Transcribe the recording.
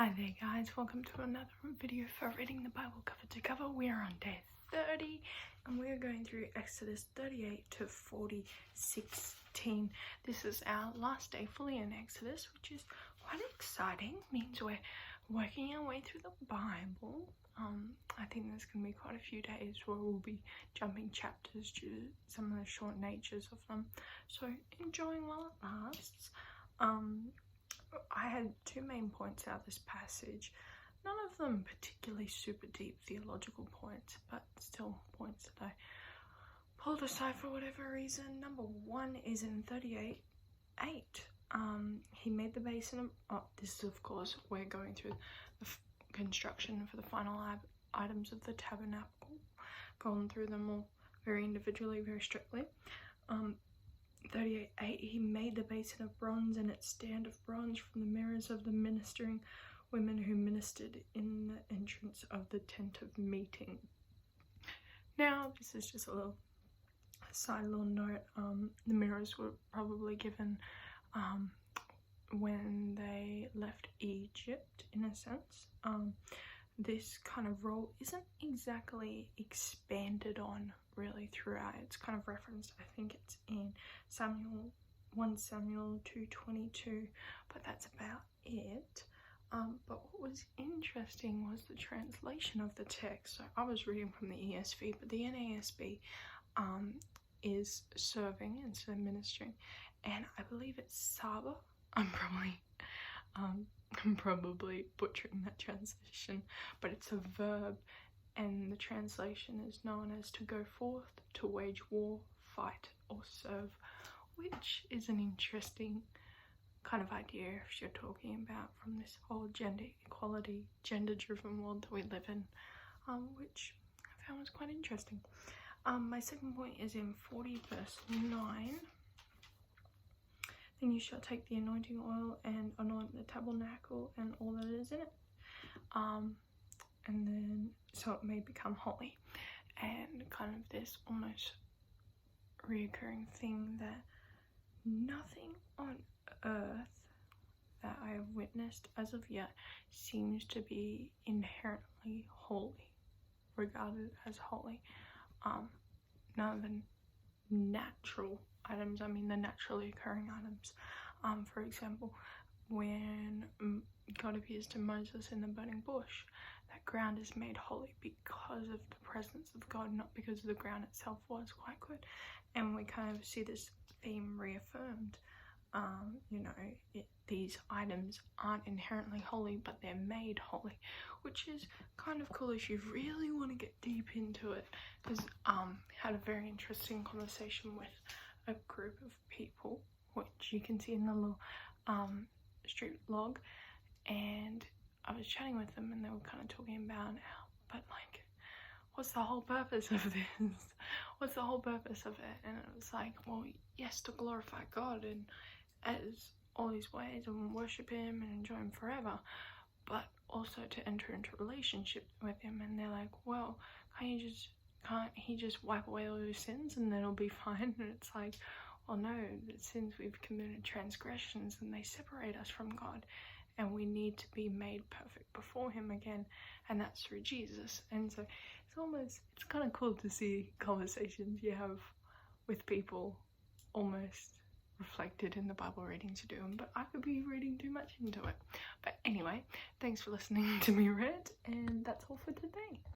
Hi there guys, welcome to another video for reading the Bible cover to cover. We are on day 30 and we are going through Exodus 38 to 40:16. This is our last day fully in Exodus, which is quite exciting. Means we're working our way through the Bible. I think there's going to be quite a few days where we'll be jumping chapters due to some of the short natures of them. So enjoying while it lasts. I had two main points out of this passage, none of them particularly super deep theological points, but still points that I pulled aside for whatever reason. Number one is in 38:8. He made the basin of, this is of course, we're going through the construction for the final items of the tabernacle, gone through them all very individually, very strictly. 38:8, he made the basin of bronze and its stand of bronze from the mirrors of the ministering women who ministered in the entrance of the tent of meeting. Now, this is just a little side little note. The mirrors were probably given when they left Egypt, in a sense. This kind of role isn't exactly expanded on really throughout. It's kind of referenced, I think it's in 1 Samuel 2:22, but that's about it. But what was interesting was the translation of the text. So I was reading from the ESV, but the NASB is serving instead of ministering, and I believe it's Saba. I'm probably butchering that translation, but it's a verb, and the translation is known as to go forth, to wage war, fight, or serve, which is an interesting kind of idea if you're talking about from this whole gender equality, gender-driven world that we live in, which I found was quite interesting. My second point is in 40:9. Then you shall take the anointing oil and anoint the tabernacle and all that is in it, and then so it may become holy. And kind of this almost reoccurring thing that nothing on earth that I have witnessed as of yet seems to be inherently holy, regarded as holy. None of the natural items, I mean the naturally occurring items. For example, when God appears to Moses in the burning bush, that ground is made holy because of the presence of God, not because the ground itself was quite good. And we kind of see this theme reaffirmed. These items aren't inherently holy, but they're made holy, which is kind of cool if you really want to get deep into it. Because had a very interesting conversation with a group of people, which you can see in the little street vlog, and I was chatting with them and they were kind of talking about how, but like, what's the whole purpose of this? What's the whole purpose of it? And it was like, well, yes, to glorify God and as all these ways and worship him and enjoy him forever, but also to enter into a relationship with him. And they're like, well, can't he just wipe away all your sins and then it'll be fine? And it's like, well, no, the sins we've committed, transgressions, and they separate us from God, and we need to be made perfect before him again, and that's through Jesus. And so it's kind of cool to see conversations you have with people almost reflected in the Bible readings you're doing, but I could be reading too much into it. But anyway, thanks for listening to me read, and that's all for today.